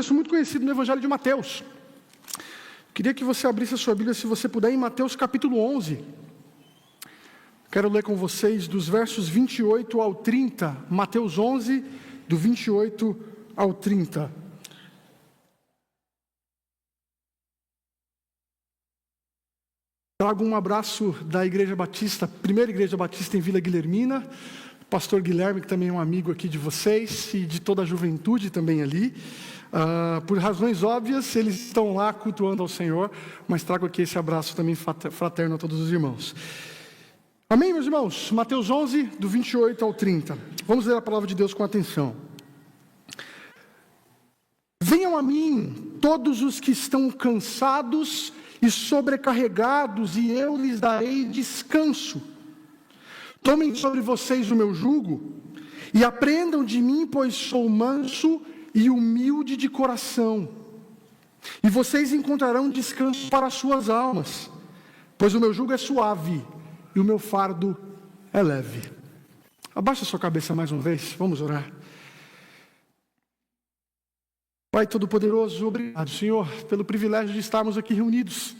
texto muito conhecido no Evangelho de Mateus. Queria que você abrisse a sua Bíblia, se você puder, em Mateus capítulo 11. Quero ler com vocês dos versos 28 ao 30. Mateus 11, do 28 ao 30. Trago um abraço da Igreja Batista, primeira Igreja Batista em Vila Guilhermina, pastor Guilherme, que também é um amigo aqui de vocês, e de toda a juventude também ali. Por razões óbvias, eles estão lá cultuando ao Senhor, mas trago aqui esse abraço também fraterno a todos os irmãos. Amém, meus irmãos? Mateus 11, do 28 ao 30. Vamos ler a palavra de Deus com atenção. Venham a mim todos os que estão cansados e sobrecarregados, e eu lhes darei descanso. Tomem sobre vocês o meu jugo, e aprendam de mim, pois sou manso e humilde de coração. E vocês encontrarão descanso para as suas almas, pois o meu jugo é suave, e o meu fardo é leve. Abaixa sua cabeça mais uma vez, vamos orar. Pai Todo-Poderoso, obrigado, Senhor, pelo privilégio de estarmos aqui reunidos.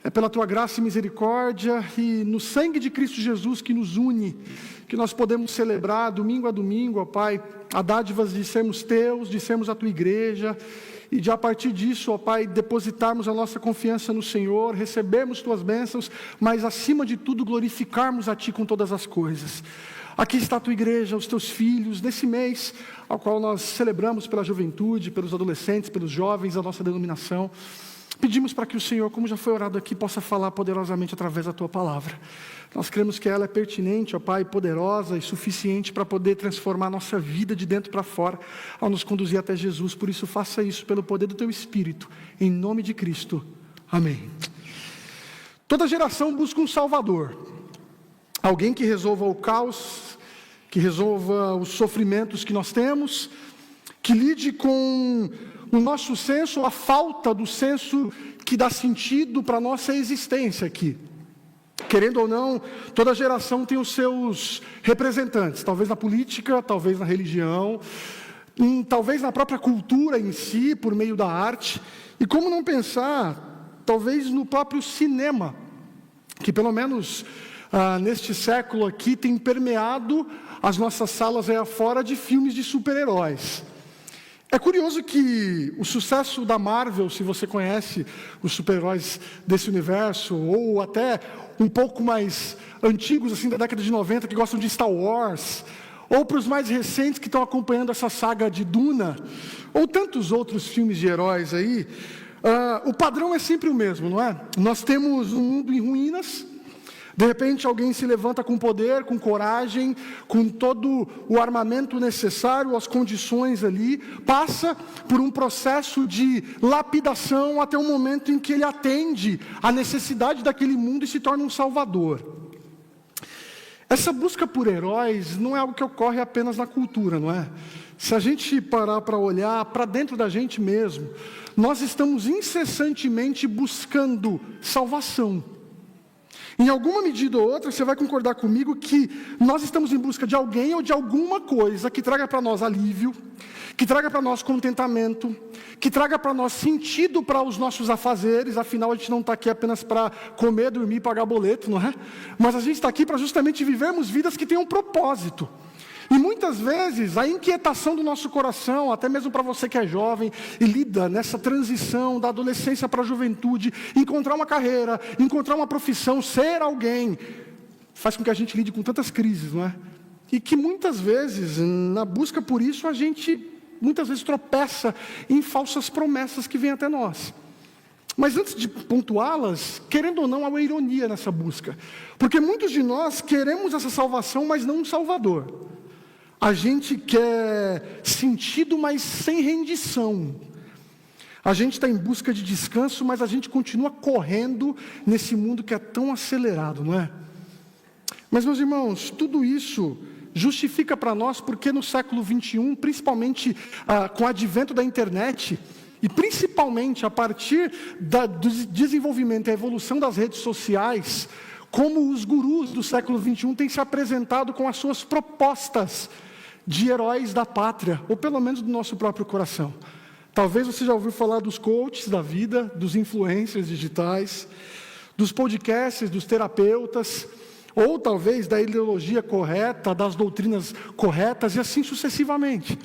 É pela Tua graça e misericórdia e no sangue de Cristo Jesus que nos une, que nós podemos celebrar domingo a domingo, ó Pai, a dádivas de sermos Teus, de sermos a Tua igreja, e de a partir disso, ó Pai, depositarmos a nossa confiança no Senhor, recebermos Tuas bênçãos, mas acima de tudo glorificarmos a Ti com todas as coisas. Aqui está a Tua igreja, os Teus filhos, nesse mês ao qual nós celebramos pela juventude, pelos adolescentes, pelos jovens, a nossa denominação. Pedimos para que o Senhor, como já foi orado aqui, possa falar poderosamente através da Tua palavra. Nós cremos que ela é pertinente, ó Pai, poderosa e suficiente para poder transformar a nossa vida de dentro para fora, ao nos conduzir até Jesus. Por isso, faça isso pelo poder do Teu Espírito, em nome de Cristo. Amém. Toda geração busca um Salvador, alguém que resolva o caos, que resolva os sofrimentos que nós temos, que lide com o nosso senso, a falta do senso que dá sentido para a nossa existência aqui. Querendo ou não, toda geração tem os seus representantes, talvez na política, talvez na religião, talvez na própria cultura em si, por meio da arte. E como não pensar, talvez no próprio cinema, que pelo menos neste século aqui tem permeado as nossas salas aí afora de filmes de super-heróis. É curioso que o sucesso da Marvel, se você conhece os super-heróis desse universo, ou até um pouco mais antigos, assim, da década de 90, que gostam de Star Wars, ou para os mais recentes que estão acompanhando essa saga de Duna, ou tantos outros filmes de heróis aí, o padrão é sempre o mesmo, não é? Nós temos um mundo em ruínas. De repente alguém se levanta com poder, com coragem, com todo o armamento necessário, as condições ali, passa por um processo de lapidação até o momento em que ele atende à necessidade daquele mundo e se torna um salvador. Essa busca por heróis não é algo que ocorre apenas na cultura, não é? Se a gente parar para olhar para dentro da gente mesmo, nós estamos incessantemente buscando salvação. Em alguma medida ou outra, você vai concordar comigo que nós estamos em busca de alguém ou de alguma coisa que traga para nós alívio, que traga para nós contentamento, que traga para nós sentido para os nossos afazeres. Afinal, a gente não está aqui apenas para comer, dormir e pagar boleto, não é? Mas a gente está aqui para justamente vivermos vidas que tenham um propósito. E muitas vezes a inquietação do nosso coração, até mesmo para você que é jovem e lida nessa transição da adolescência para a juventude, encontrar uma carreira, encontrar uma profissão, ser alguém, faz com que a gente lide com tantas crises, não é? E que muitas vezes, na busca por isso, a gente muitas vezes tropeça em falsas promessas que vêm até nós. Mas antes de pontuá-las, querendo ou não, há uma ironia nessa busca. Porque muitos de nós queremos essa salvação, mas não um Salvador. A gente quer sentido, mas sem rendição. A gente está em busca de descanso, mas a gente continua correndo nesse mundo que é tão acelerado, não é? Mas, meus irmãos, tudo isso justifica para nós porque no século 21, principalmente com o advento da internet, e principalmente a partir do desenvolvimento e a evolução das redes sociais, como os gurus do século 21 têm se apresentado com as suas propostas de heróis da pátria, ou pelo menos do nosso próprio coração. Talvez você já ouviu falar dos coaches da vida, dos influencers digitais, dos podcasts, dos terapeutas, ou talvez da ideologia correta, das doutrinas corretas e assim sucessivamente.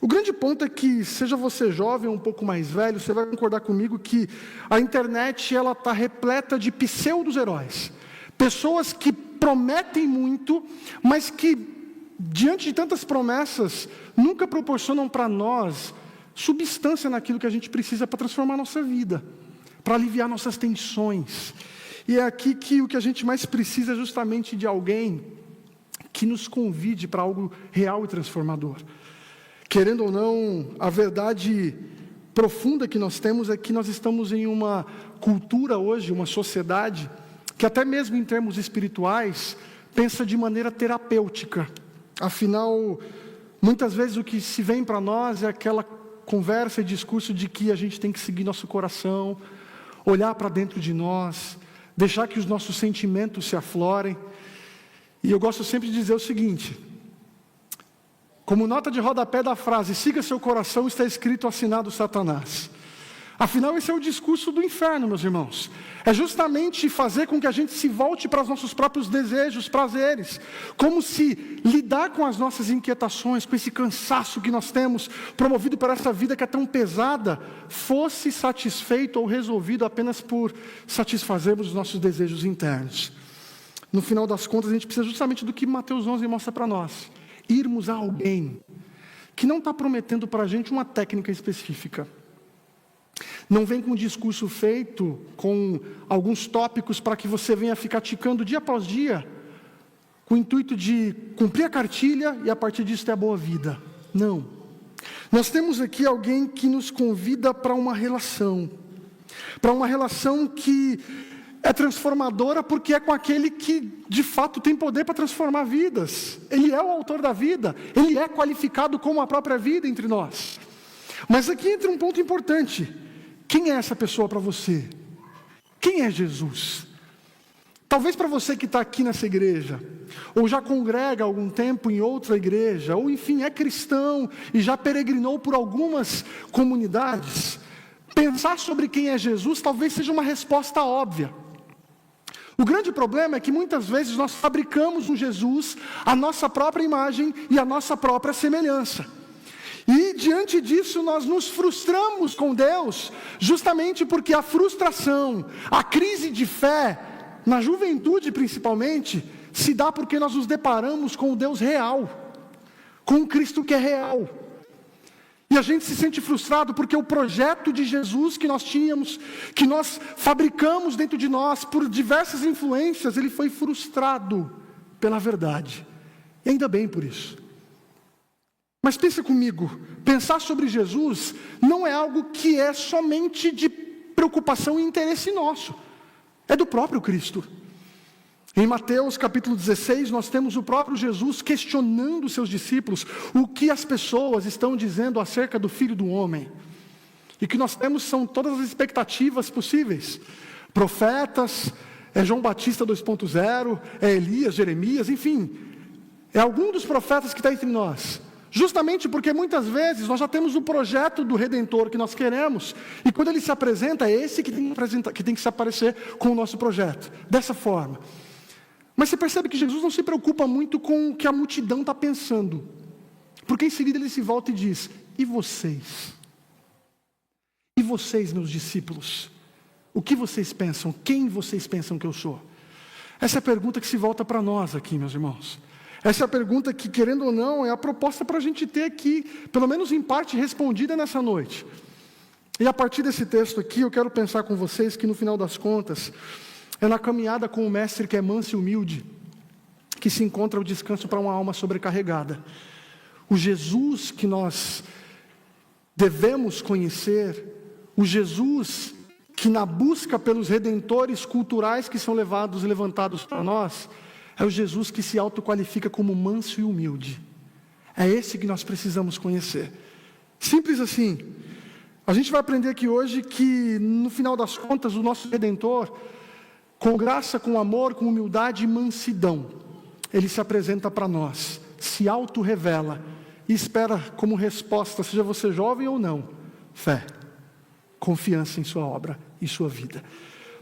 O grande ponto é que, seja você jovem ou um pouco mais velho, você vai concordar comigo que a internet ela está repleta de pseudo-heróis. Pessoas que prometem muito, mas que, diante de tantas promessas, nunca proporcionam para nós substância naquilo que a gente precisa para transformar a nossa vida, para aliviar nossas tensões. E é aqui que o que a gente mais precisa é justamente de alguém que nos convide para algo real e transformador. Querendo ou não, a verdade profunda que nós temos é que nós estamos em uma cultura hoje, uma sociedade, que até mesmo em termos espirituais, pensa de maneira terapêutica. Afinal, muitas vezes o que se vem para nós é aquela conversa e discurso de que a gente tem que seguir nosso coração, olhar para dentro de nós, deixar que os nossos sentimentos se aflorem. E eu gosto sempre de dizer o seguinte: como nota de rodapé da frase, siga seu coração, está escrito, assinado Satanás. Afinal, esse é o discurso do inferno, meus irmãos. É justamente fazer com que a gente se volte para os nossos próprios desejos, prazeres. Como se lidar com as nossas inquietações, com esse cansaço que nós temos, promovido por essa vida que é tão pesada, fosse satisfeito ou resolvido apenas por satisfazermos os nossos desejos internos. No final das contas, a gente precisa justamente do que Mateus 11 mostra para nós. Irmos a alguém que não está prometendo para a gente uma técnica específica. Não vem com um discurso feito, com alguns tópicos para que você venha ficar ticando dia após dia, com o intuito de cumprir a cartilha e a partir disso ter a boa vida. Não. Nós temos aqui alguém que nos convida para uma relação que é transformadora porque é com aquele que de fato tem poder para transformar vidas. Ele é o autor da vida, ele é qualificado como a própria vida entre nós. Mas aqui entra um ponto importante. Quem é essa pessoa para você? Quem é Jesus? Talvez para você que está aqui nessa igreja, ou já congrega há algum tempo em outra igreja, ou enfim, é cristão e já peregrinou por algumas comunidades, pensar sobre quem é Jesus talvez seja uma resposta óbvia. O grande problema é que muitas vezes nós fabricamos um Jesus, a nossa própria imagem e a nossa própria semelhança. E diante disso nós nos frustramos com Deus, justamente porque a frustração, a crise de fé, na juventude principalmente, se dá porque nós nos deparamos com o Deus real, com o Cristo que é real. E a gente se sente frustrado porque o projeto de Jesus que nós tínhamos, que nós fabricamos dentro de nós por diversas influências, ele foi frustrado pela verdade. E ainda bem por isso. Mas pensa comigo, pensar sobre Jesus não é algo que é somente de preocupação e interesse nosso. É do próprio Cristo. Em Mateus capítulo 16, nós temos o próprio Jesus questionando os seus discípulos o que as pessoas estão dizendo acerca do Filho do Homem. E o que nós temos são todas as expectativas possíveis. Profetas, é João Batista 2.0, é Elias, Jeremias, enfim. É algum dos profetas que está entre nós. Justamente porque muitas vezes nós já temos o projeto do Redentor que nós queremos, e quando ele se apresenta, é esse que tem que se aparecer com o nosso projeto, dessa forma. Mas você percebe que Jesus não se preocupa muito com o que a multidão está pensando, porque em seguida ele se volta e diz: e vocês? E vocês, meus discípulos? O que vocês pensam? Quem vocês pensam que eu sou? Essa é a pergunta que se volta para nós aqui, meus irmãos. Essa é a pergunta que, querendo ou não, é a proposta para a gente ter aqui, pelo menos em parte, respondida nessa noite. E a partir desse texto aqui, eu quero pensar com vocês que, no final das contas, é na caminhada com o Mestre que é manso e humilde, que se encontra o descanso para uma alma sobrecarregada. O Jesus que nós devemos conhecer, o Jesus que na busca pelos redentores culturais que são levantados para nós, é o Jesus que se autoqualifica como manso e humilde. É esse que nós precisamos conhecer. Simples assim. A gente vai aprender aqui hoje que, no final das contas, o nosso Redentor, com graça, com amor, com humildade e mansidão, ele se apresenta para nós, se auto-revela e espera como resposta, seja você jovem ou não, Fé, confiança em sua obra e sua vida.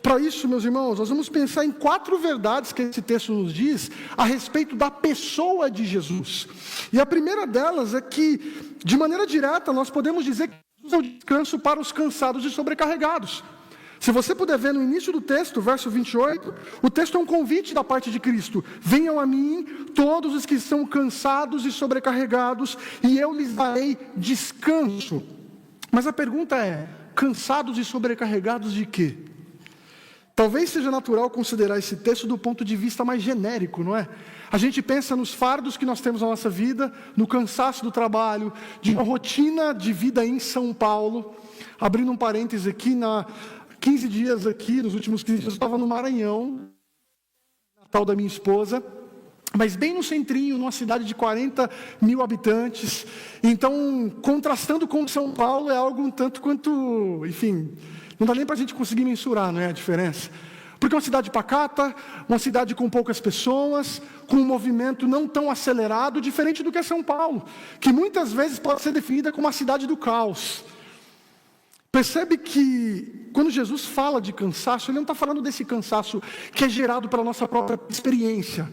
Para isso, meus irmãos, nós vamos pensar em 4 verdades que esse texto nos diz a respeito da pessoa de Jesus. E a primeira delas é que, de maneira direta, nós podemos dizer que Jesus é o descanso para os cansados e sobrecarregados. Se você puder ver no início do texto, verso 28, o texto é um convite da parte de Cristo: venham a mim todos os que estão cansados e sobrecarregados, e eu lhes darei descanso. Mas a pergunta é: cansados e sobrecarregados de quê? Talvez seja natural considerar esse texto do ponto de vista mais genérico, não é? A gente pensa nos fardos que nós temos na nossa vida, no cansaço do trabalho, de uma rotina de vida em São Paulo. Abrindo um parêntese aqui, 15 dias aqui, nos últimos 15 dias, eu estava no Maranhão, Natal da minha esposa, mas bem no centrinho, numa cidade de 40 mil habitantes. Então, contrastando com São Paulo, é algo um tanto quanto, enfim, não dá nem para a gente conseguir mensurar, não é a diferença? Porque é uma cidade pacata, uma cidade com poucas pessoas, com um movimento não tão acelerado, diferente do que é São Paulo, que muitas vezes pode ser definida como a cidade do caos. Percebe que quando Jesus fala de cansaço, ele não está falando desse cansaço que é gerado pela nossa própria experiência,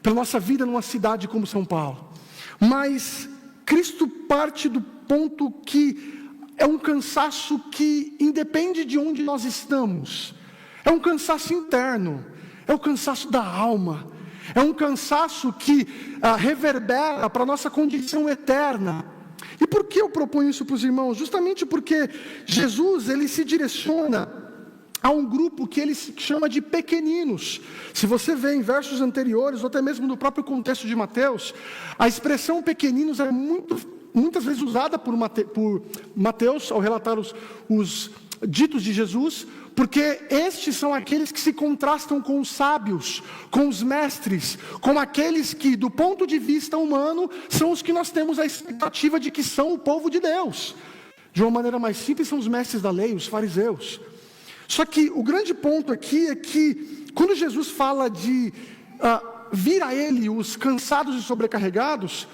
pela nossa vida numa cidade como São Paulo. Mas Cristo parte do ponto que é um cansaço que independe de onde nós estamos. É um cansaço interno, é o cansaço da alma, é um cansaço que reverbera para a nossa condição eterna. E por que eu proponho isso para os irmãos? Justamente porque Jesus, ele se direciona a um grupo que ele chama de pequeninos. Se você vê em versos anteriores, ou até mesmo no próprio contexto de Mateus, a expressão pequeninos é muitas vezes usada por Mateus ao relatar os ditos de Jesus, porque estes são aqueles que se contrastam com os sábios, com os mestres, com aqueles que, do ponto de vista humano, são os que nós temos a expectativa de que são o povo de Deus. De uma maneira mais simples, são os mestres da lei, os fariseus. Só que o grande ponto aqui é que, quando Jesus fala de vir a Ele os cansados e sobrecarregados,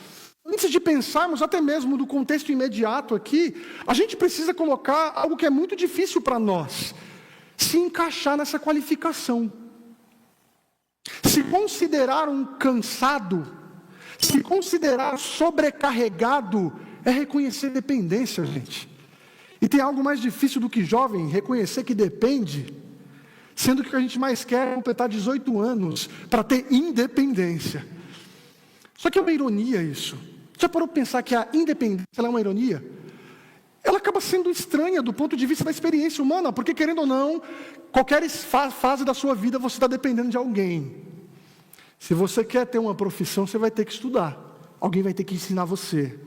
antes de pensarmos até mesmo do contexto imediato aqui, a gente precisa colocar algo que é muito difícil para nós: se encaixar nessa qualificação. Se considerar um cansado, se considerar sobrecarregado, é reconhecer dependência, gente. E tem algo mais difícil do que jovem reconhecer que depende, sendo que o que a gente mais quer é completar 18 anos para ter independência. Só que é uma ironia isso. Já parou para pensar que a independência é uma ironia? Ela acaba sendo estranha do ponto de vista da experiência humana, porque, querendo ou não, qualquer fase da sua vida você está dependendo de alguém. Se você quer ter uma profissão, você vai ter que estudar. Alguém vai ter que ensinar você.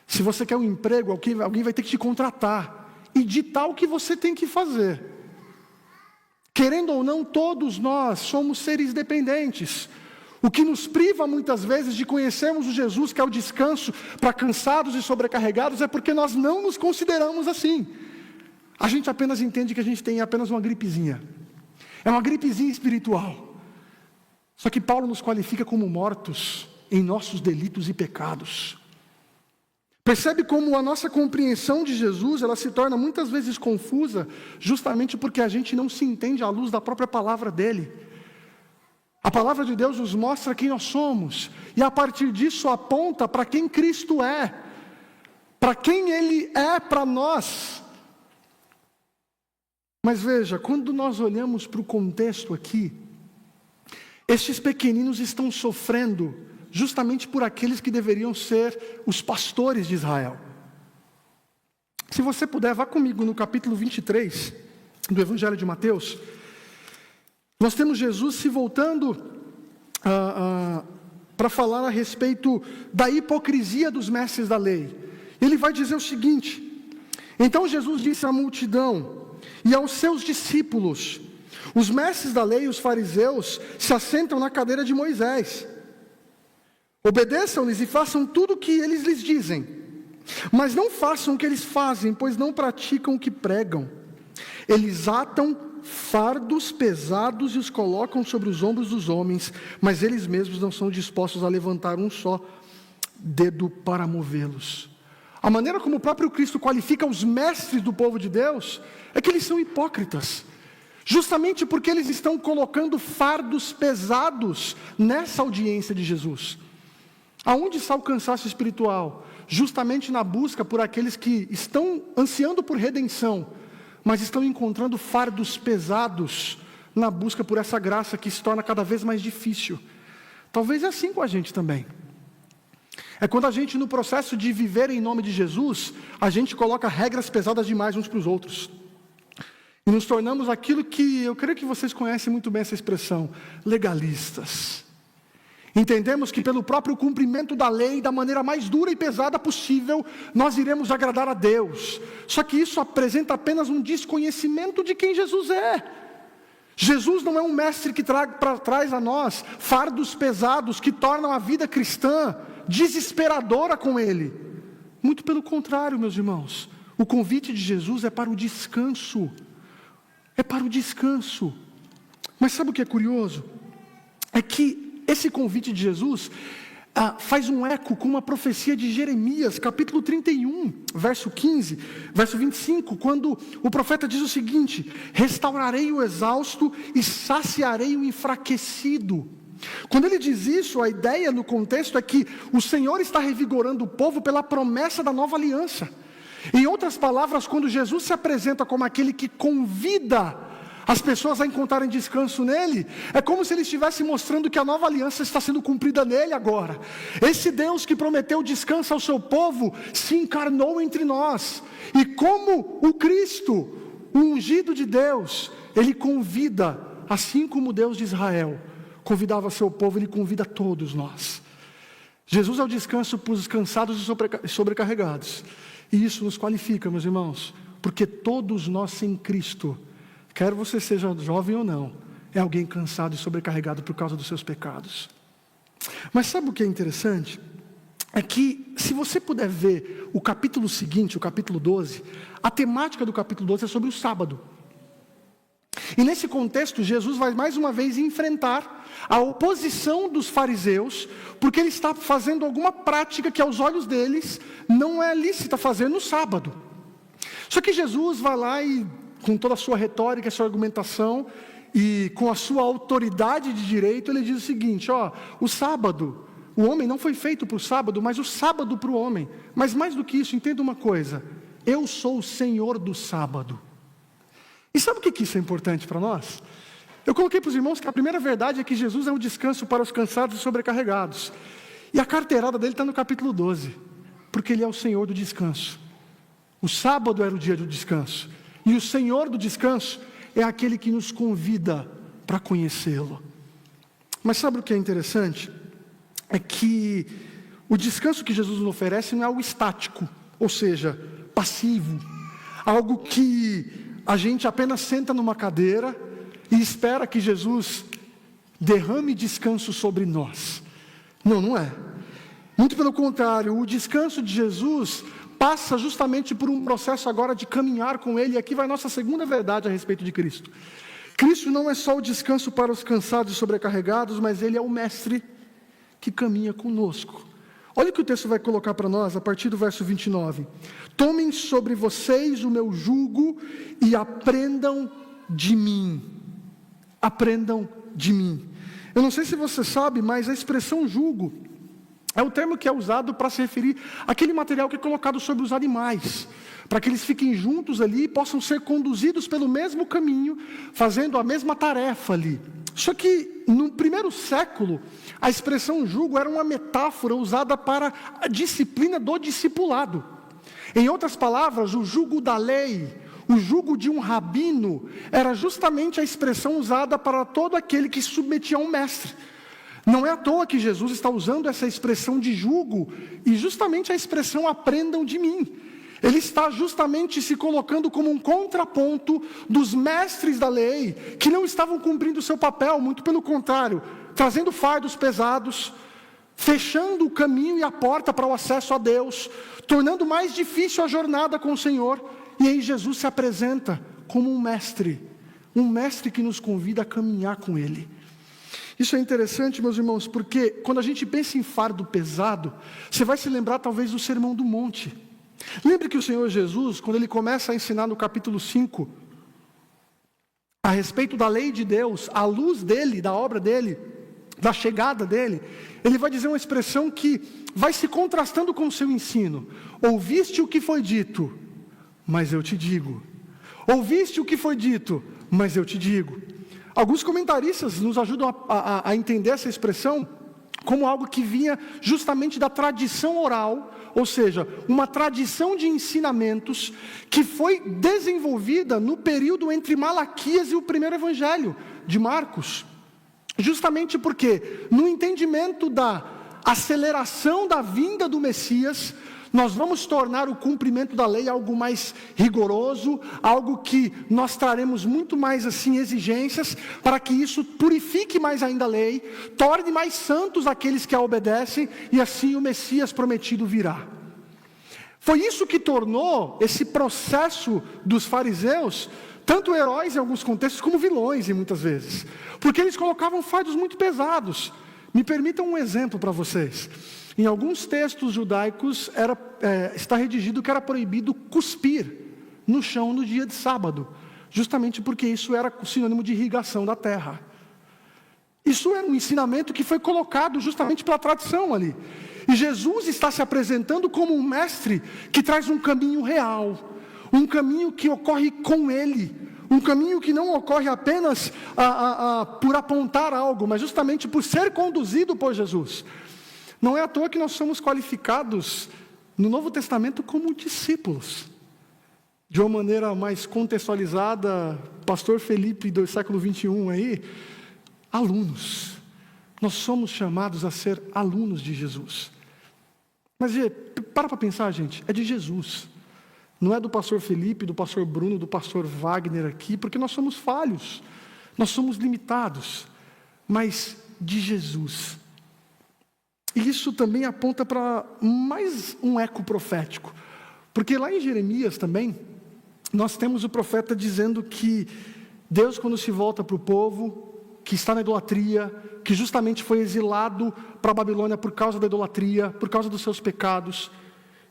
Se você quer um emprego, alguém vai ter que te contratar e ditar o que você tem que fazer. Querendo ou não, todos nós somos seres dependentes. O que nos priva muitas vezes de conhecermos o Jesus que é o descanso para cansados e sobrecarregados é porque nós não nos consideramos assim. A gente apenas entende que a gente tem apenas uma gripezinha. É uma gripezinha espiritual. Só que Paulo nos qualifica como mortos em nossos delitos e pecados. Percebe como a nossa compreensão de Jesus, ela se torna muitas vezes confusa, justamente porque a gente não se entende à luz da própria palavra dele. A palavra de Deus nos mostra quem nós somos, e a partir disso aponta para quem Cristo é, para quem Ele é para nós. Mas veja, quando nós olhamos para o contexto aqui, estes pequeninos estão sofrendo justamente por aqueles que deveriam ser os pastores de Israel. Se você puder, vá comigo no capítulo 23 do Evangelho de Mateus. Nós temos Jesus se voltando para falar a respeito da hipocrisia dos mestres da lei. Ele vai dizer o seguinte: então Jesus disse à multidão e aos seus discípulos: os mestres da lei e os fariseus se assentam na cadeira de Moisés. Obedeçam-lhes e façam tudo o que eles lhes dizem, mas não façam o que eles fazem, pois não praticam o que pregam. Eles atam fardos pesados e os colocam sobre os ombros dos homens, mas eles mesmos não são dispostos a levantar um só dedo para movê-los. A maneira como o próprio Cristo qualifica os mestres do povo de Deus é que eles são hipócritas, justamente porque eles estão colocando fardos pesados nessa audiência de Jesus. Aonde está o cansaço espiritual? Justamente na busca por aqueles que estão ansiando por redenção, mas estão encontrando fardos pesados na busca por essa graça que se torna cada vez mais difícil. Talvez é assim com a gente também. É quando a gente, no processo de viver em nome de Jesus, a gente coloca regras pesadas demais uns para os outros. E nos tornamos aquilo que, eu creio que vocês conhecem muito bem essa expressão, legalistas. Entendemos que pelo próprio cumprimento da lei, da maneira mais dura e pesada possível, nós iremos agradar a Deus. Só que isso apresenta apenas um desconhecimento de quem Jesus é. Jesus não é um mestre que traz a nós fardos pesados que tornam a vida cristã desesperadora com Ele. Muito pelo contrário, meus irmãos. O convite de Jesus é para o descanso. É para o descanso. Mas sabe o que é curioso? É que esse convite de Jesus faz um eco com uma profecia de Jeremias, capítulo 31, verso 15, verso 25, quando o profeta diz o seguinte: restaurarei o exausto e saciarei o enfraquecido. Quando ele diz isso, a ideia no contexto é que o Senhor está revigorando o povo pela promessa da nova aliança. Em outras palavras, quando Jesus se apresenta como aquele que convida as pessoas a encontrarem descanso nele, é como se ele estivesse mostrando que a nova aliança está sendo cumprida nele agora. Esse Deus que prometeu descanso ao seu povo, se encarnou entre nós, e como o Cristo, o ungido de Deus, ele convida, assim como o Deus de Israel convidava seu povo, ele convida todos nós. Jesus é o descanso para os cansados e sobrecarregados, e isso nos qualifica, meus irmãos, porque todos nós sem Cristo, quer você seja jovem ou não, é alguém cansado e sobrecarregado por causa dos seus pecados. Mas sabe o que é interessante? É que, se você puder ver o capítulo seguinte, o capítulo 12, a temática do capítulo 12 é sobre o sábado. E nesse contexto, Jesus vai mais uma vez enfrentar a oposição dos fariseus, porque ele está fazendo alguma prática que aos olhos deles não é lícita fazer no sábado. Só que Jesus vai lá e, com toda a sua retórica, a sua argumentação, e com a sua autoridade de direito, ele diz o seguinte: o sábado, o homem não foi feito para o sábado, mas o sábado para o homem. Mas mais do que isso, entenda uma coisa: eu sou o Senhor do sábado. E sabe o que isso é importante para nós? Eu coloquei para os irmãos que a primeira verdade é que Jesus é um descanso para os cansados e sobrecarregados. E a carteirada dele está no capítulo 12, porque ele é o Senhor do descanso. O sábado era o dia do descanso. E o Senhor do descanso é aquele que nos convida para conhecê-lo. Mas sabe o que é interessante? É que o descanso que Jesus nos oferece não é algo estático, ou seja, passivo. Algo que a gente apenas senta numa cadeira e espera que Jesus derrame descanso sobre nós. Não, não é. Muito pelo contrário, o descanso de Jesus passa justamente por um processo agora de caminhar com Ele. E aqui vai nossa segunda verdade a respeito de Cristo. Cristo não é só o descanso para os cansados e sobrecarregados, mas Ele é o mestre que caminha conosco. Olha o que o texto vai colocar para nós a partir do verso 29. Tomem sobre vocês o meu jugo e aprendam de mim. Aprendam de mim. Eu não sei se você sabe, mas a expressão jugo é o termo que é usado para se referir àquele material que é colocado sobre os animais, para que eles fiquem juntos ali e possam ser conduzidos pelo mesmo caminho, fazendo a mesma tarefa ali. Só que no primeiro século, a expressão jugo era uma metáfora usada para a disciplina do discipulado. Em outras palavras, o jugo da lei, o jugo de um rabino, era justamente a expressão usada para todo aquele que se submetia a um mestre. Não é à toa que Jesus está usando essa expressão de jugo, e justamente a expressão aprendam de mim. Ele está justamente se colocando como um contraponto dos mestres da lei, que não estavam cumprindo o seu papel, muito pelo contrário, trazendo fardos pesados, fechando o caminho e a porta para o acesso a Deus, tornando mais difícil a jornada com o Senhor. E aí Jesus se apresenta como um mestre que nos convida a caminhar com Ele. Isso é interessante, meus irmãos, porque quando a gente pensa em fardo pesado, você vai se lembrar talvez do Sermão do Monte. Lembre que o Senhor Jesus, quando ele começa a ensinar no capítulo 5, a respeito da lei de Deus, à luz dele, da obra dele, da chegada dele, ele vai dizer uma expressão que vai se contrastando com o seu ensino. Ouviste o que foi dito, mas eu te digo. Ouviste o que foi dito, mas eu te digo. Alguns comentaristas nos ajudam a entender essa expressão como algo que vinha justamente da tradição oral, ou seja, uma tradição de ensinamentos que foi desenvolvida no período entre Malaquias e o primeiro evangelho de Marcos. Justamente porque, no entendimento da aceleração da vinda do Messias, nós vamos tornar o cumprimento da lei algo mais rigoroso, algo que nós traremos muito mais assim exigências, para que isso purifique mais ainda a lei, torne mais santos aqueles que a obedecem, e assim o Messias prometido virá. Foi isso que tornou esse processo dos fariseus tanto heróis em alguns contextos, como vilões em muitas vezes, porque eles colocavam fardos muito pesados. Me permitam um exemplo para vocês. Em alguns textos judaicos está redigido que era proibido cuspir no chão no dia de sábado, justamente porque isso era sinônimo de irrigação da terra. Isso era um ensinamento que foi colocado justamente pela tradição ali. E Jesus está se apresentando como um mestre que traz um caminho real, um caminho que ocorre com Ele, um caminho que não ocorre apenas por apontar algo, mas justamente por ser conduzido por Jesus. Não é à toa que nós somos qualificados no Novo Testamento como discípulos. De uma maneira mais contextualizada, pastor Felipe do século 21 aí, alunos. Nós somos chamados a ser alunos de Jesus. Mas para pensar, gente, é de Jesus. Não é do pastor Felipe, do pastor Bruno, do pastor Wagner aqui, porque nós somos falhos, nós somos limitados, mas de Jesus. E isso também aponta para mais um eco profético, porque lá em Jeremias também, nós temos o profeta dizendo que Deus, quando se volta para o povo que está na idolatria, que justamente foi exilado para a Babilônia por causa da idolatria, por causa dos seus pecados,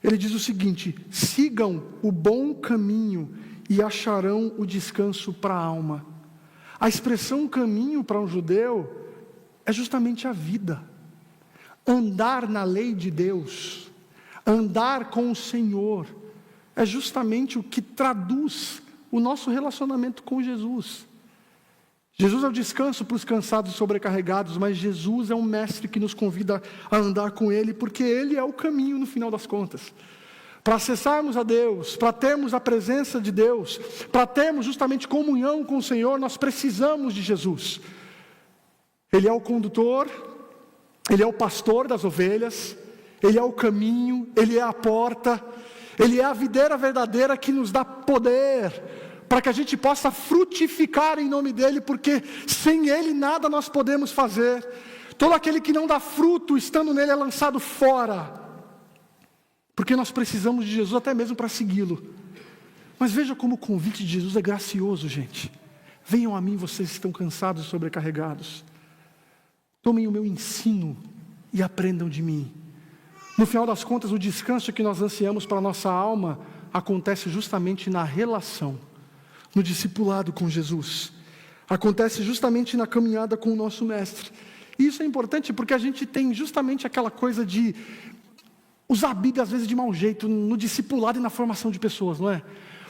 ele diz o seguinte: sigam o bom caminho e acharão o descanso para a alma. A expressão caminho para um judeu é justamente a vida. Andar na lei de Deus, andar com o Senhor, é justamente o que traduz o nosso relacionamento com Jesus. Jesus é o descanso para os cansados e sobrecarregados, mas Jesus é um mestre que nos convida a andar com Ele, porque Ele é o caminho no final das contas. Para acessarmos a Deus, para termos a presença de Deus, para termos justamente comunhão com o Senhor, nós precisamos de Jesus. Ele é o condutor, Ele é o pastor das ovelhas, Ele é o caminho, Ele é a porta, Ele é a videira verdadeira que nos dá poder para que a gente possa frutificar em nome dEle, porque sem Ele nada nós podemos fazer. Todo aquele que não dá fruto, estando nele, é lançado fora, porque nós precisamos de Jesus até mesmo para segui-lo. Mas veja como o convite de Jesus é gracioso, gente. Venham a mim, vocês que estão cansados e sobrecarregados. Tomem o meu ensino e aprendam de mim. No final das contas, o descanso que nós ansiamos para a nossa alma acontece justamente na relação, no discipulado com Jesus. Acontece justamente na caminhada com o nosso mestre. E isso é importante porque a gente tem justamente aquela coisa de usar a Bíblia às vezes de mau jeito no discipulado e na formação de pessoas, não é?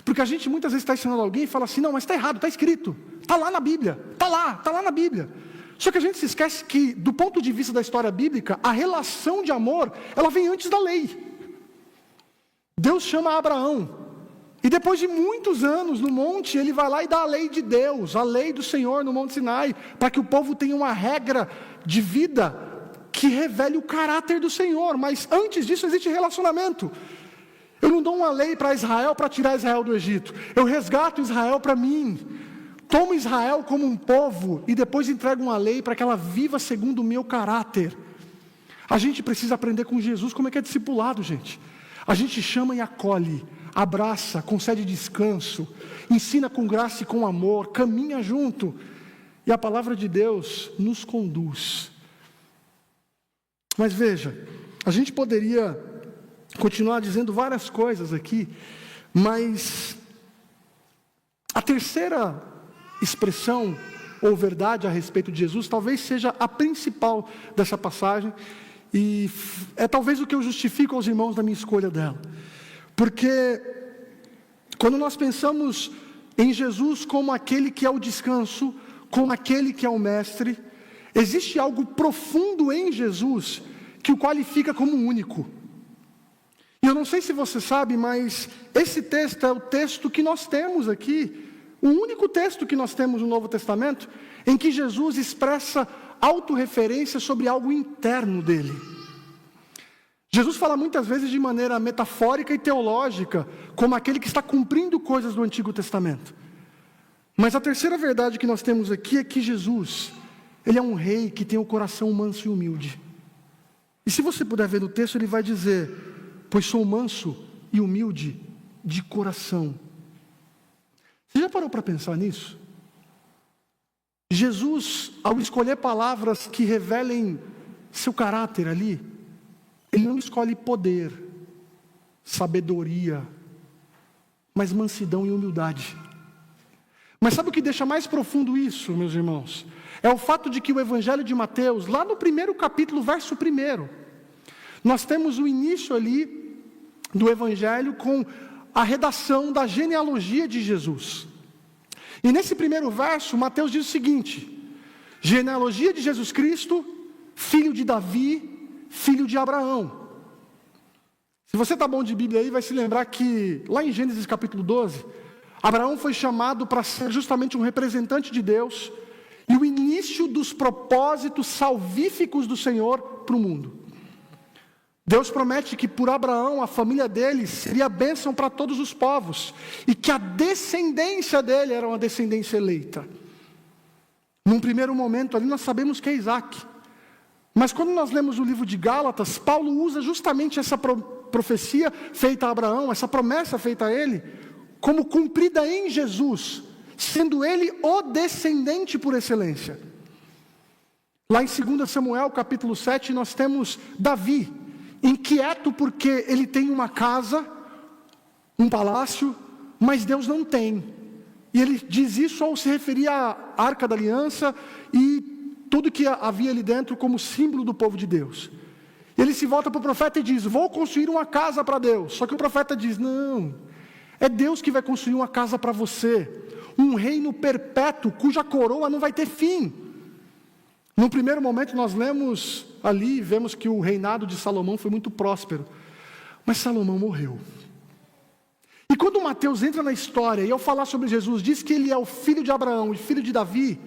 Porque a gente muitas vezes está ensinando alguém e fala assim: não, mas está errado, está escrito, está lá na Bíblia, está lá na Bíblia. Só que a gente se esquece que, do ponto de vista da história bíblica, a relação de amor, ela vem antes da lei. Deus chama Abraão, e depois de muitos anos no monte, ele vai lá e dá a lei de Deus, a lei do Senhor no Monte Sinai, para que o povo tenha uma regra de vida que revele o caráter do Senhor. Mas antes disso existe relacionamento. Eu não dou uma lei para Israel para tirar Israel do Egito, eu resgato Israel para mim, tomo Israel como um povo e depois entrego uma lei para que ela viva segundo o meu caráter. A gente precisa aprender com Jesus como é que é discipulado, gente. A gente chama e acolhe, abraça, concede descanso, ensina com graça e com amor, caminha junto, e a palavra de Deus nos conduz. Mas veja, a gente poderia continuar dizendo várias coisas aqui, mas a terceira expressão ou verdade a respeito de Jesus talvez seja a principal dessa passagem, e é talvez o que eu justifico aos irmãos da minha escolha dela. Porque quando nós pensamos em Jesus como aquele que é o descanso, como aquele que é o mestre, existe algo profundo em Jesus que o qualifica como único. E eu não sei se você sabe, mas esse texto é o texto que nós temos aqui, o único texto que nós temos no Novo Testamento, em que Jesus expressa autorreferência sobre algo interno dele. Jesus fala muitas vezes de maneira metafórica e teológica, como aquele que está cumprindo coisas do Antigo Testamento. Mas a terceira verdade que nós temos aqui é que Jesus, ele é um rei que tem o coração manso e humilde. E se você puder ver no texto, ele vai dizer: pois sou manso e humilde de coração. Você já parou para pensar nisso? Jesus, ao escolher palavras que revelem seu caráter ali, ele não escolhe poder, sabedoria, mas mansidão e humildade. Mas sabe o que deixa mais profundo isso, meus irmãos? É o fato de que o Evangelho de Mateus, lá no primeiro capítulo, verso 1, nós temos o início ali do Evangelho com a redação da genealogia de Jesus. E nesse primeiro verso, Mateus diz o seguinte: genealogia de Jesus Cristo, filho de Davi, filho de Abraão. Se você está bom de Bíblia aí, vai se lembrar que lá em Gênesis capítulo 12, Abraão foi chamado para ser justamente um representante de Deus e o início dos propósitos salvíficos do Senhor para o mundo. Deus promete que por Abraão, a família dele seria bênção para todos os povos, e que a descendência dele era uma descendência eleita. Num primeiro momento ali nós sabemos que é Isaac, mas quando nós lemos o livro de Gálatas, Paulo usa justamente essa profecia feita a Abraão, essa promessa feita a ele, como cumprida em Jesus, sendo ele o descendente por excelência. Lá em 2 Samuel capítulo 7 nós temos Davi, inquieto porque ele tem uma casa, um palácio, mas Deus não tem. E ele diz isso ao se referir à Arca da Aliança e tudo que havia ali dentro como símbolo do povo de Deus. Ele se volta para o profeta e diz: vou construir uma casa para Deus. Só que o profeta diz: não, é Deus que vai construir uma casa para você, um reino perpétuo cuja coroa não vai ter fim. No primeiro momento nós lemos ali, vemos que o reinado de Salomão foi muito próspero, mas Salomão morreu. E quando Mateus entra na história e ao falar sobre Jesus diz que ele é o filho de Abraão e filho de Davi,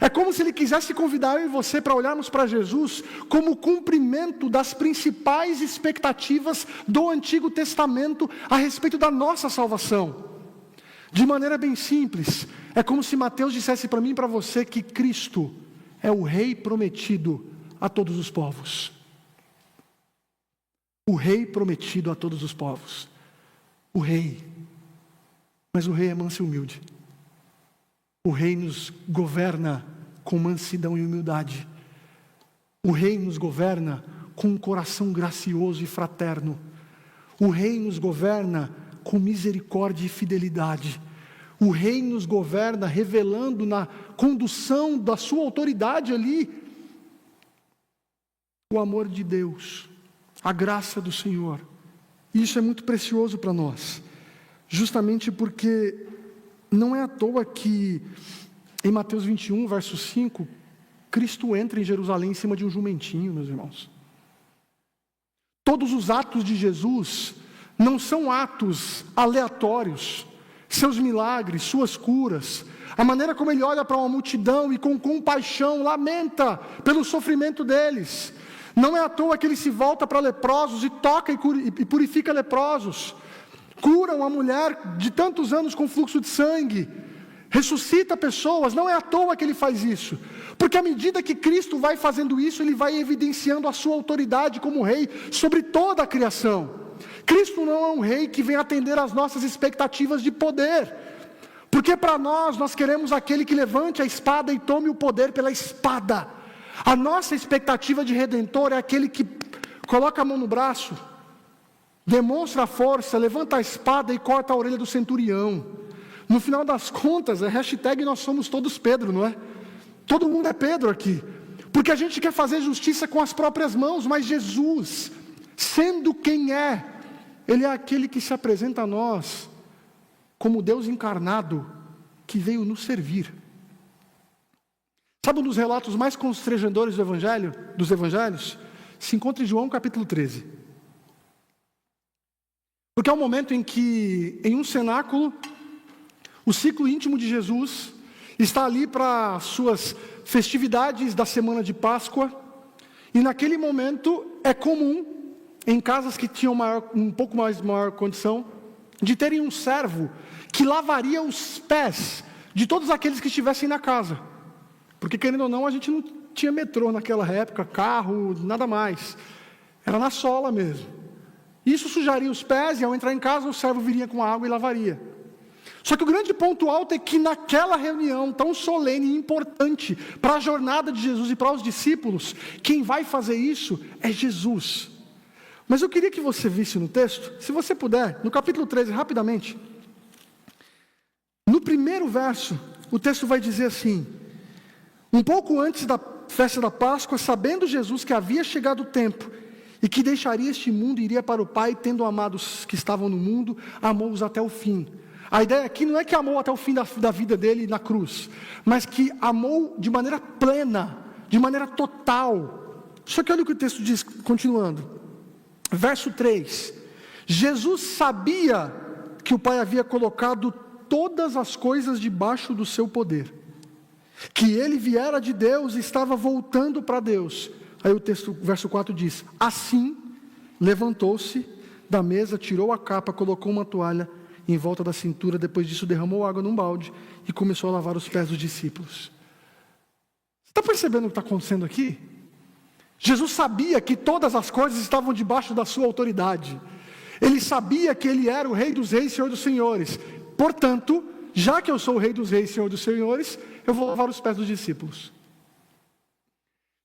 é como se ele quisesse convidar eu e você para olharmos para Jesus como o cumprimento das principais expectativas do Antigo Testamento a respeito da nossa salvação. De maneira bem simples, é como se Mateus dissesse para mim e para você que Cristo é o rei prometido a todos os povos. O rei prometido a todos os povos. O rei. Mas o rei é manso e humilde. O rei nos governa com mansidão e humildade. O rei nos governa com um coração gracioso e fraterno. O rei nos governa com misericórdia e fidelidade. O rei nos governa revelando na condução da sua autoridade ali o amor de Deus, a graça do Senhor. E isso é muito precioso para nós, justamente porque não é à toa que em Mateus 21, verso 5, Cristo entra em Jerusalém em cima de um jumentinho, meus irmãos. Todos os atos de Jesus não são atos aleatórios. Seus milagres, suas curas, a maneira como ele olha para uma multidão e com compaixão lamenta pelo sofrimento deles. Não é à toa que ele se volta para leprosos e toca e purifica leprosos. Cura uma mulher de tantos anos com fluxo de sangue. Ressuscita pessoas. Não é à toa que ele faz isso. Porque à medida que Cristo vai fazendo isso, ele vai evidenciando a sua autoridade como rei sobre toda a criação. Cristo não é um rei que vem atender às nossas expectativas de poder, porque para nós queremos aquele que levante a espada e tome o poder pela espada. A nossa expectativa de redentor é aquele que coloca a mão no braço demonstra a força, levanta a espada e corta a orelha do centurião. No final das contas, é hashtag nós somos todos Pedro, não é? Todo mundo é Pedro aqui. Porque a gente quer fazer justiça com as próprias mãos, mas Jesus, sendo quem é, Ele é aquele que se apresenta a nós como Deus encarnado, que veio nos servir. Sabe um dos relatos mais constrangedores dos evangelhos? Se encontra em João capítulo 13. Porque é um momento em que, em um cenáculo, o ciclo íntimo de Jesus está ali para suas festividades da semana de Páscoa, e naquele momento é comum, em casas que tinham um pouco maior condição, de terem um servo que lavaria os pés de todos aqueles que estivessem na casa. Porque, querendo ou não, a gente não tinha metrô naquela época, carro, nada mais. Era na sola mesmo. Isso sujaria os pés, e ao entrar em casa, o servo viria com a água e lavaria. Só que o grande ponto alto é que naquela reunião tão solene e importante para a jornada de Jesus e para os discípulos, quem vai fazer isso é Jesus. Mas eu queria que você visse no texto, se você puder, no capítulo 13, rapidamente. No primeiro verso, o texto vai dizer assim: um pouco antes da festa da Páscoa, sabendo Jesus que havia chegado o tempo e que deixaria este mundo e iria para o Pai, tendo amado os que estavam no mundo, amou-os até o fim. A ideia aqui não é que amou até o fim da vida dele na cruz, mas que amou de maneira plena, de maneira total. Só que olha o que o texto diz, continuando. Verso 3. Jesus sabia que o Pai havia colocado todas as coisas debaixo do seu poder, que ele viera de Deus e estava voltando para Deus. Aí o texto, verso 4 diz: assim, levantou-se da mesa, tirou a capa, colocou uma toalha em volta da cintura, depois disso derramou água num balde e começou a lavar os pés dos discípulos. Você está percebendo o que está acontecendo aqui? Jesus sabia que todas as coisas estavam debaixo da sua autoridade. Ele sabia que ele era o Rei dos Reis, Senhor dos Senhores. Portanto, já que eu sou o Rei dos Reis, Senhor dos Senhores, eu vou lavar os pés dos discípulos.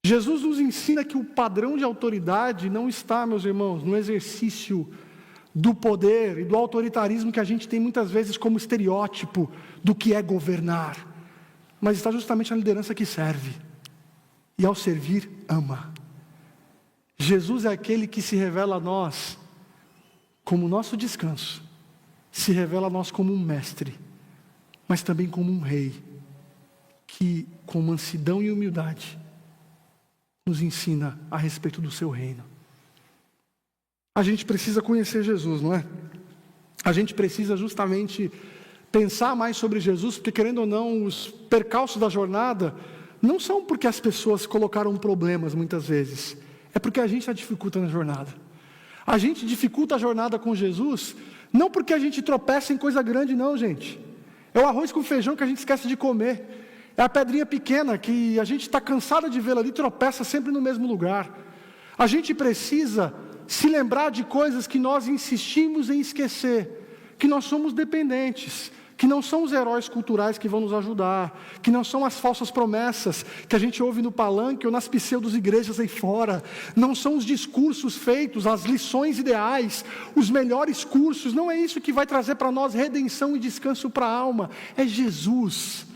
Jesus nos ensina que o padrão de autoridade não está, meus irmãos, no exercício do poder e do autoritarismo que a gente tem muitas vezes como estereótipo do que é governar, mas está justamente na liderança que serve, e ao servir, ama. Jesus é aquele que se revela a nós como nosso descanso, se revela a nós como um mestre, mas também como um rei, que com mansidão e humildade nos ensina a respeito do seu reino. A gente precisa conhecer Jesus, não é? A gente precisa justamente pensar mais sobre Jesus, porque querendo ou não, os percalços da jornada não são porque as pessoas colocaram problemas muitas vezes, é porque a gente a dificulta na jornada. A gente dificulta a jornada com Jesus, não porque a gente tropeça em coisa grande não, gente. É o arroz com feijão que a gente esquece de comer. É a pedrinha pequena que a gente está cansado de vê-la ali, tropeça sempre no mesmo lugar. A gente precisa se lembrar de coisas que nós insistimos em esquecer, que nós somos dependentes, que não são os heróis culturais que vão nos ajudar, que não são as falsas promessas que a gente ouve no palanque ou nas pseudos igrejas aí fora, não são os discursos feitos, as lições ideais, os melhores cursos, não é isso que vai trazer para nós redenção e descanso para a alma, é Jesus.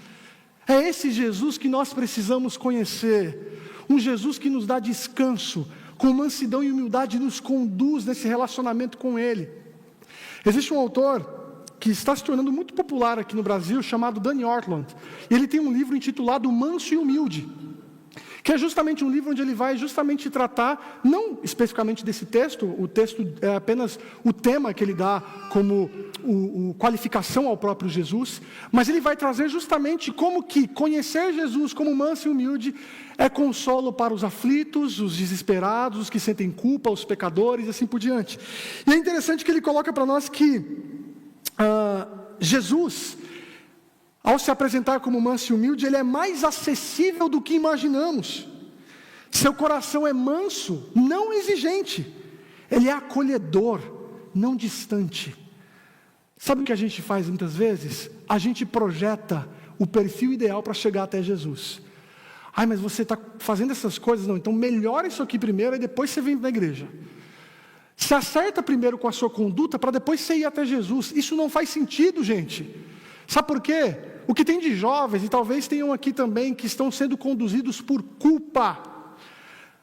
É esse Jesus que nós precisamos conhecer, um Jesus que nos dá descanso, com mansidão e humildade nos conduz nesse relacionamento com Ele. Existe um autor que está se tornando muito popular aqui no Brasil, chamado Danny Ortlund, e ele tem um livro intitulado Manso e Humilde, que é justamente um livro onde ele vai justamente tratar, não especificamente desse texto, o texto é apenas o tema que ele dá como qualificação ao próprio Jesus, mas ele vai trazer justamente como que conhecer Jesus como manso e humilde é consolo para os aflitos, os desesperados, os que sentem culpa, os pecadores e assim por diante. E é interessante que ele coloca para nós que Jesus, ao se apresentar como manso e humilde, ele é mais acessível do que imaginamos. Seu coração é manso, não exigente. Ele é acolhedor, não distante. Sabe o que a gente faz muitas vezes? A gente projeta o perfil ideal para chegar até Jesus. Ai, mas você está fazendo essas coisas? Não, então melhora isso aqui primeiro e depois você vem na igreja. Se acerta primeiro com a sua conduta para depois você ir até Jesus. Isso não faz sentido, gente. Sabe por quê? O que tem de jovens, e talvez tenham aqui também, que estão sendo conduzidos por culpa.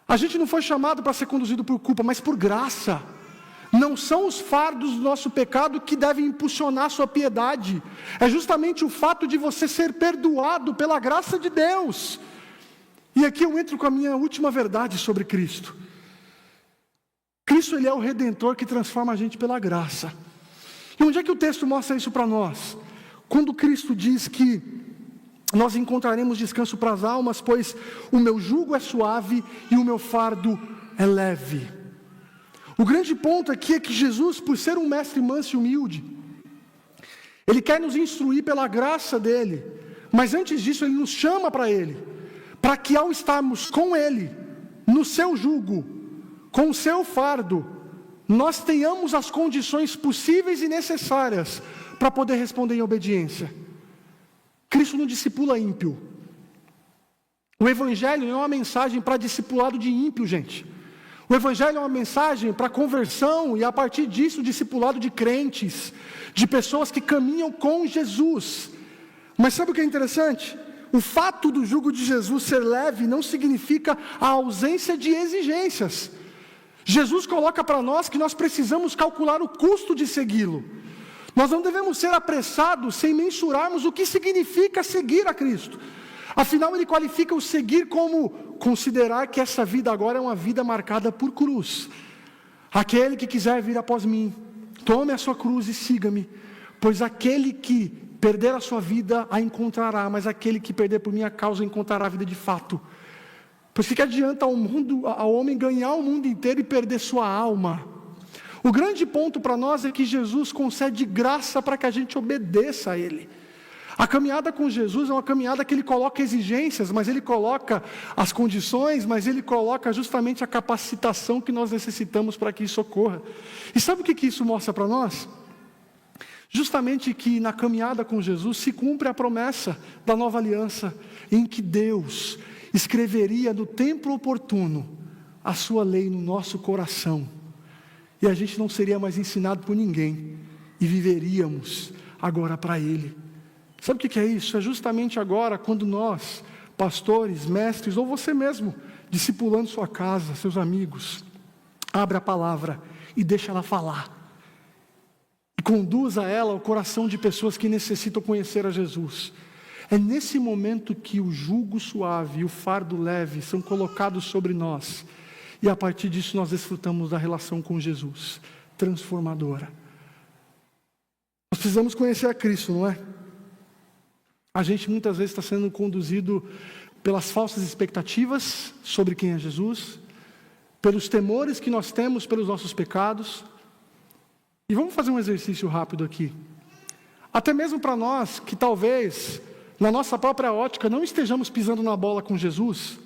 A gente não foi chamado para ser conduzido por culpa, mas por graça. Não são os fardos do nosso pecado que devem impulsionar a sua piedade. É justamente o fato de você ser perdoado pela graça de Deus. E aqui eu entro com a minha última verdade sobre Cristo. Cristo, Ele é o Redentor que transforma a gente pela graça. E onde é que o texto mostra isso para nós? Quando Cristo diz que nós encontraremos descanso para as almas, pois o meu jugo é suave e o meu fardo é leve. O grande ponto aqui é que Jesus, por ser um mestre manso e humilde, Ele quer nos instruir pela graça dEle, mas antes disso Ele nos chama para Ele, para que ao estarmos com Ele, no seu jugo, com o seu fardo, nós tenhamos as condições possíveis e necessárias para poder responder em obediência. Cristo não discipula ímpio. O Evangelho não é uma mensagem para discipulado de ímpio, gente. O Evangelho é uma mensagem para conversão e a partir disso discipulado de crentes, de pessoas que caminham com Jesus. Mas sabe o que é interessante? O fato do jugo de Jesus ser leve não significa a ausência de exigências. Jesus coloca para nós que nós precisamos calcular o custo de segui-lo. Nós não devemos ser apressados sem mensurarmos o que significa seguir a Cristo. Afinal, Ele qualifica o seguir como considerar que essa vida agora é uma vida marcada por cruz. Aquele que quiser vir após mim, tome a sua cruz e siga-me, pois aquele que perder a sua vida a encontrará, mas aquele que perder por minha causa encontrará a vida de fato. Pois que adianta ao homem ganhar o mundo inteiro e perder sua alma? O grande ponto para nós é que Jesus concede graça para que a gente obedeça a Ele. A caminhada com Jesus é uma caminhada que Ele coloca exigências, mas Ele coloca as condições, mas Ele coloca justamente a capacitação que nós necessitamos para que isso ocorra. E sabe o que isso mostra para nós? Justamente que na caminhada com Jesus se cumpre a promessa da nova aliança, em que Deus escreveria no tempo oportuno a sua lei no nosso coração, e a gente não seria mais ensinado por ninguém, e viveríamos agora para Ele. Sabe o que é isso? É justamente agora quando nós, pastores, mestres, ou você mesmo, discipulando sua casa, seus amigos, abre a palavra e deixa ela falar, e conduza ela ao coração de pessoas que necessitam conhecer a Jesus. É nesse momento que o jugo suave e o fardo leve são colocados sobre nós. E a partir disso nós desfrutamos da relação com Jesus, transformadora. Nós precisamos conhecer a Cristo, não é? A gente muitas vezes está sendo conduzido pelas falsas expectativas sobre quem é Jesus, pelos temores que nós temos pelos nossos pecados. E vamos fazer um exercício rápido aqui. Até mesmo para nós que talvez na nossa própria ótica não estejamos pisando na bola com Jesus,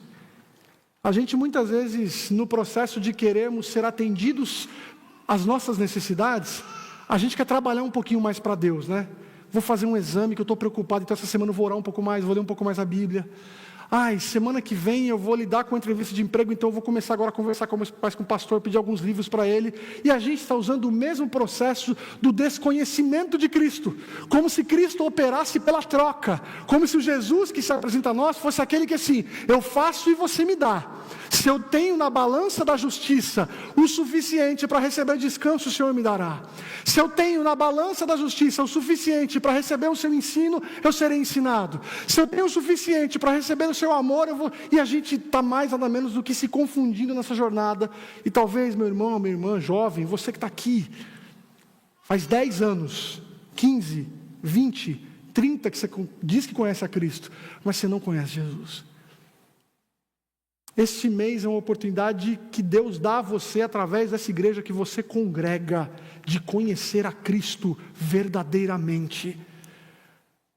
a gente muitas vezes no processo de querermos ser atendidos às nossas necessidades, a gente quer trabalhar um pouquinho mais para Deus, né? Vou fazer um exame que eu estou preocupado, então essa semana eu vou orar um pouco mais, vou ler um pouco mais a Bíblia. Semana que vem eu vou lidar com a entrevista de emprego, então eu vou começar agora a conversar com o pastor, pedir alguns livros para ele. E a gente está usando o mesmo processo do desconhecimento de Cristo, como se Cristo operasse pela troca, como se o Jesus que se apresenta a nós fosse aquele que assim, eu faço e você me dá. Se eu tenho na balança da justiça o suficiente para receber descanso, o Senhor me dará. Se eu tenho na balança da justiça o suficiente para receber o seu ensino, eu serei ensinado. Se eu tenho o suficiente para receber o seu amor, eu vou... E a gente está mais nada menos do que se confundindo nessa jornada. E talvez, meu irmão, minha irmã, jovem, você que está aqui, faz 10 anos, 15, 20, 30 que você diz que conhece a Cristo, mas você não conhece Jesus. Este mês é uma oportunidade que Deus dá a você, através dessa igreja que você congrega, de conhecer a Cristo verdadeiramente.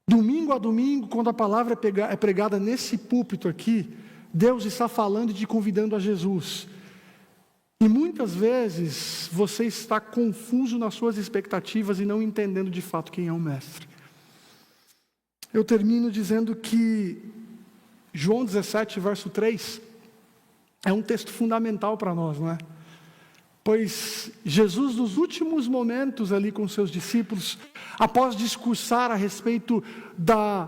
Domingo a domingo, quando a palavra é pregada nesse púlpito aqui, Deus está falando e te convidando a Jesus. E muitas vezes você está confuso nas suas expectativas e não entendendo de fato quem é o Mestre. Eu termino dizendo que João 17, verso 3, é um texto fundamental para nós, não é? Pois Jesus, nos últimos momentos ali com seus discípulos, após discursar a respeito da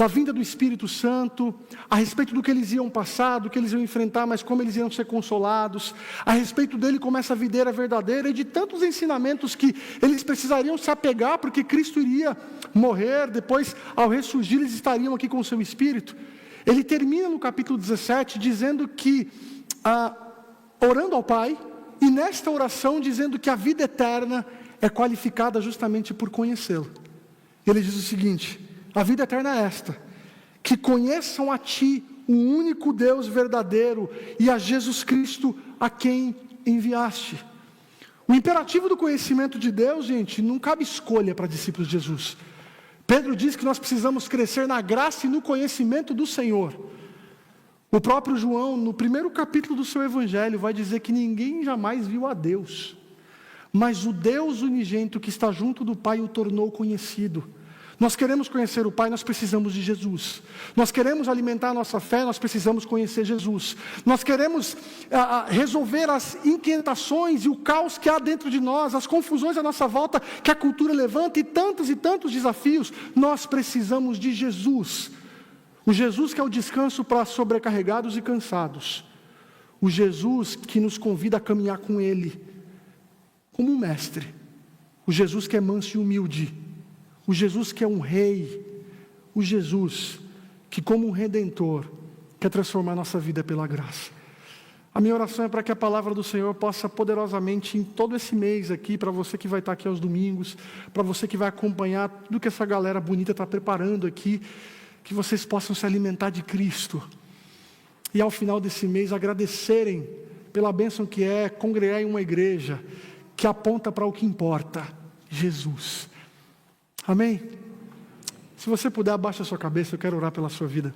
vinda do Espírito Santo, a respeito do que eles iam passar, do que eles iam enfrentar, mas como eles iam ser consolados, a respeito dele como essa videira verdadeira e de tantos ensinamentos que eles precisariam se apegar, porque Cristo iria morrer, depois ao ressurgir eles estariam aqui com o seu Espírito. Ele termina no capítulo 17 dizendo que, orando ao Pai, e nesta oração dizendo que a vida eterna é qualificada justamente por conhecê-lo. Ele diz o seguinte: a vida eterna é esta, que conheçam a Ti, o único Deus verdadeiro, e a Jesus Cristo, a quem enviaste. O imperativo do conhecimento de Deus, gente, não cabe escolha para discípulos de Jesus. Pedro diz que nós precisamos crescer na graça e no conhecimento do Senhor. O próprio João, no primeiro capítulo do seu Evangelho, vai dizer que ninguém jamais viu a Deus, mas o Deus unigênito que está junto do Pai o tornou conhecido. Nós queremos conhecer o Pai, nós precisamos de Jesus. Nós queremos alimentar a nossa fé, nós precisamos conhecer Jesus. Nós queremos resolver as inquietações e o caos que há dentro de nós, as confusões à nossa volta que a cultura levanta e tantos desafios. Nós precisamos de Jesus. O Jesus que é o descanso para sobrecarregados e cansados. O Jesus que nos convida a caminhar com Ele, como um mestre. O Jesus que é manso e humilde. O Jesus que é um rei. O Jesus que, como um redentor, quer transformar nossa vida pela graça. A minha oração é para que a palavra do Senhor possa poderosamente, em todo esse mês aqui, para você que vai estar aqui aos domingos, para você que vai acompanhar tudo que essa galera bonita está preparando aqui, que vocês possam se alimentar de Cristo. E ao final desse mês agradecerem pela bênção que é congregar em uma igreja que aponta para o que importa, Jesus. Amém? Se você puder, abaixa a sua cabeça, eu quero orar pela sua vida.